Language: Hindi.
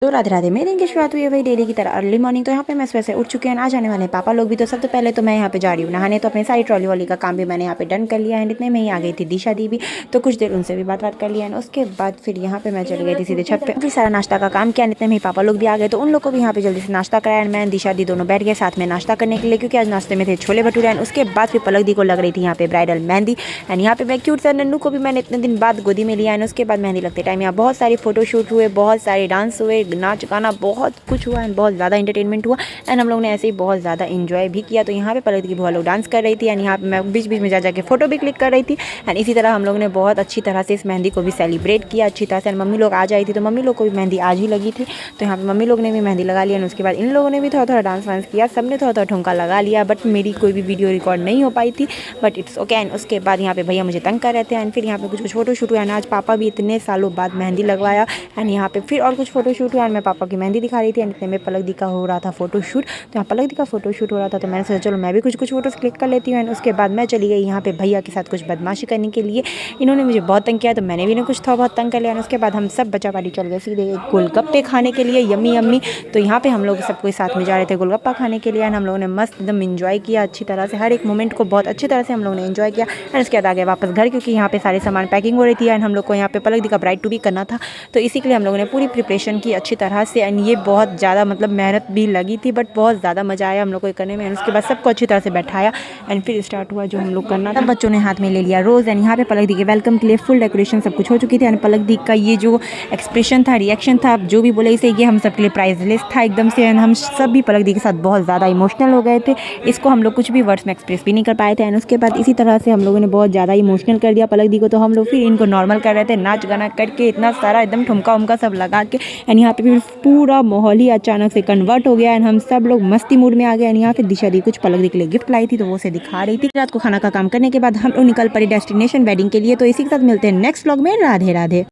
तो राधे राधे। मेरे दिन की शुरुआत हुई है वही डेली की तरह अर्ली मॉर्निंग। तो यहाँ पे मैं सुबह से उठ चुके हैं, आ जाने वाले हैं पापा लोग भी। तो सबसे पहले तो मैं यहाँ पे जा रही हूँ नहाने। तो अपने सारी ट्रॉली वाली का काम भी मैंने यहाँ पे डन कर लिया है। इतने में ही आ गई थी दिशा दी भी, तो कुछ देर उनसे भी बात कर लिया है। उसके बाद फिर यहाँ पे मैं चली गई थी सीधे छत पे, फिर सारा नाश्ता का काम किया। इतने में ही पापा लोग भी आ गए, तो उन लोग को भी यहाँ पे जल्दी से नाश्ता कराया। मैं दिशा दी दोनों बैठ गए साथ में नाश्ता करने के लिए, क्योंकि आज नाश्ते में थे छोले भटूरे। एंड उसके बाद फिर पलक दी को लग रही थी यहाँ पे ब्राइडल मेहंदी। एंड यहाँ पे मैं क्यूट सा नन्नू को भी मैंने इतने दिन बाद गोदी में लिया। एंड उसके बाद मेहंदी लगते टाइम यहाँ बहुत सारी फोटोशूट हुए, बहुत सारे डांस हुए, नाच गाना बहुत कुछ हुआ एंड बहुत ज़्यादा इंटरटेनमेंट हुआ। एंड हम लोग ने ऐसे ही बहुत ज़्यादा इन्जॉय भी किया। तो यहाँ पे पलक दी की बुआ लोग डांस कर रही थी एंड यहाँ पे मैं बीच बीच में जा जाके फोटो भी क्लिक कर रही थी। एंड इसी तरह हम लोग ने बहुत अच्छी तरह से इस मेहंदी को भी सेलिब्रेट किया अच्छी तरह से। एंड मम्मी लोग आ जाई थी, तो मम्मी लोग को भी मेहंदी आज ही लगी थी, तो यहाँ पे मम्मी लोग ने भी मेहंदी लगा लिया। उसके बाद इन लोगों ने भी थोड़ा थोड़ा डांस वांस किया, सबने थोड़ा थोड़ा ठुमका लगा लिया। बट मेरी कोई भी वीडियो रिकॉर्ड नहीं हो पाई थी, बट इट्स ओके। एंड उसके बाद यहाँ पे भैया मुझे तंग कर रहे थे। एंड फिर यहाँ पे कुछ फोटो शूट हुआ। आज पापा भी इतने सालों बाद मेहंदी लगवाया। एंड यहाँ पे फिर और कुछ फोटो शूट हुआ। मैं पापा की मेहंदी दिखा रही थी। एंड इतने में पलक दी का हो रहा था फोटो शूट। तो यहाँ पलक दी का फोटो शूट हो रहा था, तो मैंने सोचा चलो मैं भी कुछ फोटोज़ क्लिक कर लेती हूँ। एंड उसके बाद मैं चली गई यहाँ पे भैया के साथ कुछ बदमाशी करने के लिए। इन्होंने मुझे बहुत तंग किया, तो मैंने भी इन्हें कुछ थोड़ा बहुत तंग कर लिया। उसके बाद हम सब बच्चा पार्टी चल गए सीधे गोलगप्पे खाने के लिए, यम्मी यम्मी। तो यहाँ पे हम लोग सब कोई साथ में जा रहे थे गोलगप्पा खाने के लिए। एंड हम लोगों ने मस्त एकदम इन्जॉय किया अच्छी तरह से, हर एक मोमेंट को बहुत अच्छी तरह से हम लोगों ने इन्जॉय किया। एंड उसके बाद आ गए वापस घर, क्योंकि यहाँ पे सारे सामान पैकिंग हो रही थी। एंड हम लोग को यहाँ पे पलक दी का ब्राइड टू भी करना था, तो इसी के लिए हम लोगों ने पूरी प्रिपरेशन की अच्छी तरह से। एंड ये बहुत ज़्यादा मतलब मेहनत भी लगी थी, बट बहुत ज़्यादा मज़ा आया हम लोग को करने में। एंड उसके बाद सबको अच्छी तरह से बैठाया एंड फिर स्टार्ट हुआ जो हम लोग करना था। बच्चों ने हाथ में ले लिया रोज़। एंड यहाँ पे पलक दी के वेलकम के लिए फुल डेकोरेशन सब कुछ हो चुकी थी। एंड पलक दी का ये जो एक्सप्रेशन था, रिएक्शन था, जो भी बोले इसे, ये हम सब के लिए प्राइजलेस था एकदम से। एंड हम सब भी पलक दी के साथ बहुत ज़्यादा इमोशनल हो गए थे। इसको हम लोग कुछ भी वर्ड्स में एक्सप्रेस भी नहीं कर पाए थे। एंड उसके बाद इसी तरह से हम लोगों ने बहुत ज़्यादा इमोशनल कर दिया पलक दी को। तो हम लोग फिर इनको नॉर्मल कर रहे थे, नाच गाना करके इतना सारा एकदम ठुमका उमका सब लगा के। एंड यहाँ पे फिर पूरा माहौल ही अचानक से कन्वर्ट हो गया। एंड हम सब लोग मस्ती मूड में आ गए। एंड यहाँ पे दिशा दी कुछ पलक दी के लिए गिफ्ट लाई थी, तो वो उसे दिखा रही थी। रात को खाना का काम करने के बाद हम लोग निकल पड़े डेस्टिनेशन वेडिंग के लिए। तो इसी के साथ मिलते हैं नेक्स्ट व्लॉग में। राधे राधे।